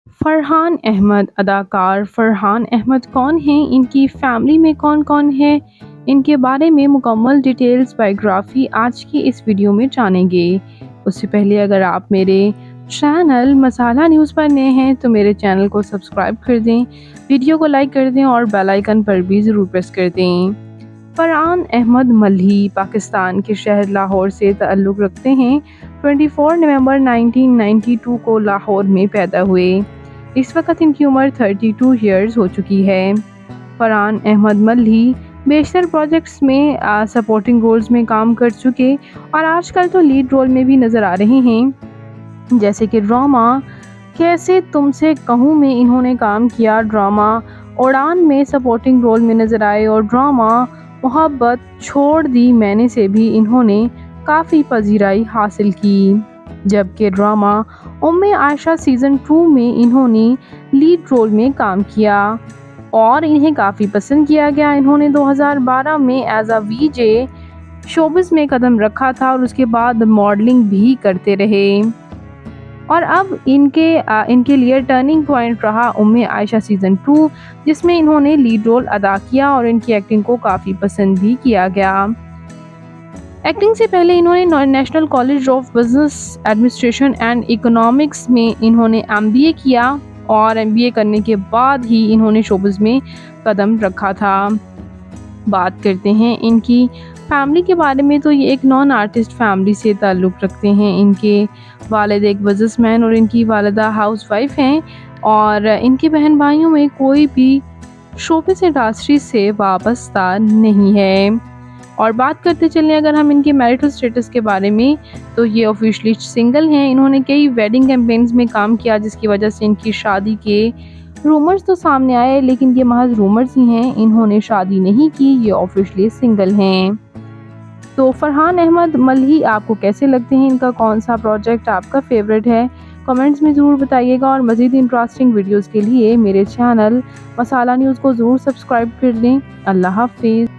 फरहान अहमद अदाकार फरहान अहमद कौन हैं, इनकी फैमिली में कौन कौन है, इनके बारे में मुकम्मल डिटेल्स बायोग्राफी आज की इस वीडियो में जानेंगे। उससे पहले अगर आप मेरे चैनल मसाला न्यूज़ पर नए हैं तो मेरे चैनल को सब्सक्राइब कर दें, वीडियो को लाइक कर दें और बेल आइकन पर भी ज़रूर प्रेस कर दें। फरहान अहमद मल्ही पाकिस्तान के शहर लाहौर से ताल्लुक़ रखते हैं। 24 नवंबर 1992 को लाहौर में पैदा हुए। इस वक्त इनकी उम्र 32 ईयर्स हो चुकी है। फरहान अहमद मल्ही बेशतर प्रोजेक्ट्स में सपोर्टिंग रोल्स में काम कर चुके और आजकल तो लीड रोल में भी नज़र आ रहे हैं, जैसे कि ड्रामा कैसे तुमसे कहूँ में इन्होंने काम किया, ड्रामा उड़ान में सपोर्टिंग रोल में नज़र आए और ड्रामा मोहब्बत छोड़ दी मैंने से भी इन्होंने काफ़ी पजीराई हासिल की। जबकि ड्रामा उम्मे आयशा सीज़न 2 में इन्होंने लीड रोल में काम किया और इन्हें काफ़ी पसंद किया गया। इन्होंने 2012 में एज अ वीजे शोबिज़ में कदम रखा था और उसके बाद मॉडलिंग भी करते रहे और अब इनके लिए टर्निंग पॉइंट रहा उम्मे आयशा सीज़न 2, जिसमें इन्होंने लीड रोल अदा किया और इनकी एक्टिंग को काफ़ी पसंद भी किया गया। एक्टिंग से पहले इन्होंने national college of business administration and economics में इन्होंने MBA किया और MBA करने के बाद ही इन्होंने शोबिज़ में कदम रखा था। बात करते हैं इनकी फैमिली के बारे में, तो ये एक नॉन आर्टिस्ट फैमिली से ताल्लुक़ रखते हैं। इनके वालिद एक बिजनेसमैन और इनकी वालिदा हाउसवाइफ हैं और इनके बहन भाइयों में कोई भी शोबिज़ इंडस्ट्री से वाबस्ता नहीं है। और बात करते चलें अगर हम इनके मैरिटल स्टेटस के बारे में, तो ये ऑफिशियली सिंगल हैं। इन्होंने कई वेडिंग कैंपेन्स में काम किया जिसकी वजह से इनकी शादी के रूमर्स तो सामने आए, लेकिन ये महज रूमर्स ही हैं, इन्होंने शादी नहीं की, ये ऑफिशियली सिंगल हैं। तो फरहान अहमद मल्ही आपको कैसे लगते हैं, इनका कौन सा प्रोजेक्ट आपका फेवरेट है, कमेंट्स में ज़रूर बताइएगा और मज़ीद इंटरेस्टिंग वीडियोज़ के लिए मेरे चैनल मसाला न्यूज़ को ज़रूर सब्सक्राइब कर दें। अल्लाह हाफिज़।